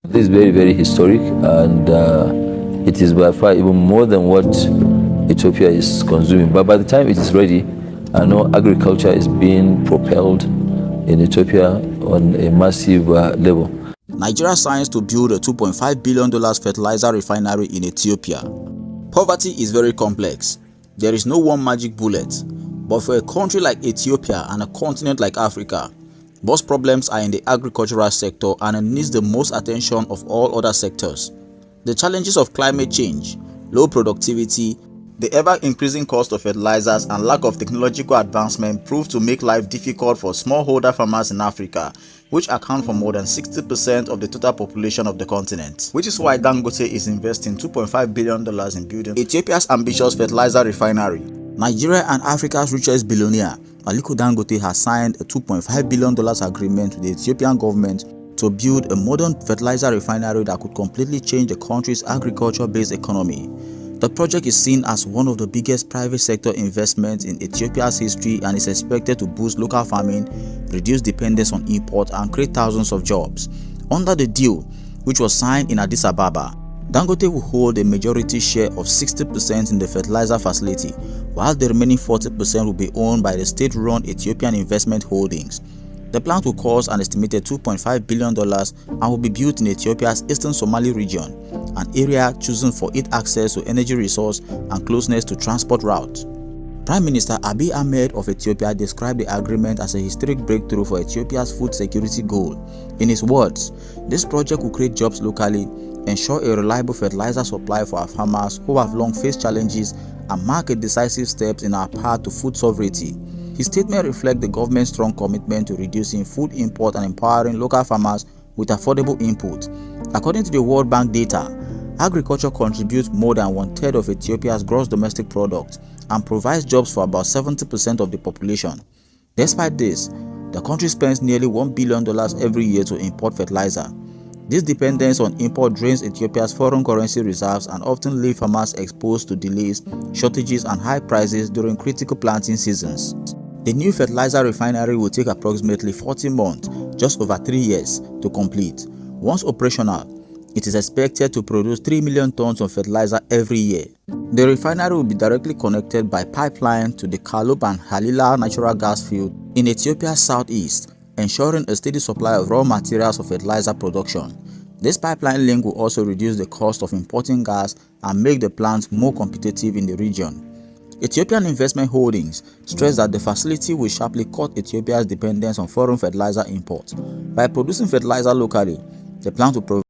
This is very, very historic, and it is by far even more than what Ethiopia is consuming. But by the time it is ready, I know agriculture is being propelled in Ethiopia on a massive level. Nigeria signs to build a $2.5 billion fertilizer refinery in Ethiopia. Poverty is very complex. There is no one magic bullet. But for a country like Ethiopia and a continent like Africa, most problems are in the agricultural sector and it needs the most attention of all other sectors. The challenges of climate change, low productivity, the ever-increasing cost of fertilizers and lack of technological advancement prove to make life difficult for smallholder farmers in Africa, which account for more than 60% of the total population of the continent. Which is why Dangote is investing $2.5 billion in building Ethiopia's ambitious fertilizer refinery. Nigeria and Africa's richest billionaire, Aliko Dangote, has signed a $2.5 billion agreement with the Ethiopian government to build a modern fertilizer refinery that could completely change the country's agriculture-based economy. The project is seen as one of the biggest private sector investments in Ethiopia's history and is expected to boost local farming, reduce dependence on import, and create thousands of jobs. Under the deal, which was signed in Addis Ababa, Dangote will hold a majority share of 60% in the fertilizer facility, while the remaining 40% will be owned by the state-run Ethiopian Investment Holdings. The plant will cost an estimated $2.5 billion and will be built in Ethiopia's eastern Somali region, an area chosen for its access to energy resource and closeness to transport routes. Prime Minister Abiy Ahmed of Ethiopia described the agreement as a historic breakthrough for Ethiopia's food security goal. In his words, this project will create jobs locally, ensure a reliable fertilizer supply for our farmers who have long faced challenges, and mark a decisive step in our path to food sovereignty. His statement reflects the government's strong commitment to reducing food import and empowering local farmers with affordable input. According to the World Bank data, agriculture contributes more than one-third of Ethiopia's gross domestic product and provides jobs for about 70% of the population. Despite this, the country spends nearly $1 billion every year to import fertilizer. This dependence on import drains Ethiopia's foreign currency reserves and often leaves farmers exposed to delays, shortages, and high prices during critical planting seasons. The new fertilizer refinery will take approximately 40 months, just over 3 years, to complete. Once operational, it is expected to produce 3 million tons of fertilizer every year. The refinery will be directly connected by pipeline to the Kalub and Halila natural gas field in Ethiopia's southeast, ensuring a steady supply of raw materials for fertilizer production. This pipeline link will also reduce the cost of importing gas and make the plant more competitive in the region. Ethiopian Investment Holdings stressed that the facility will sharply cut Ethiopia's dependence on foreign fertilizer imports. By producing fertilizer locally, the plant will provide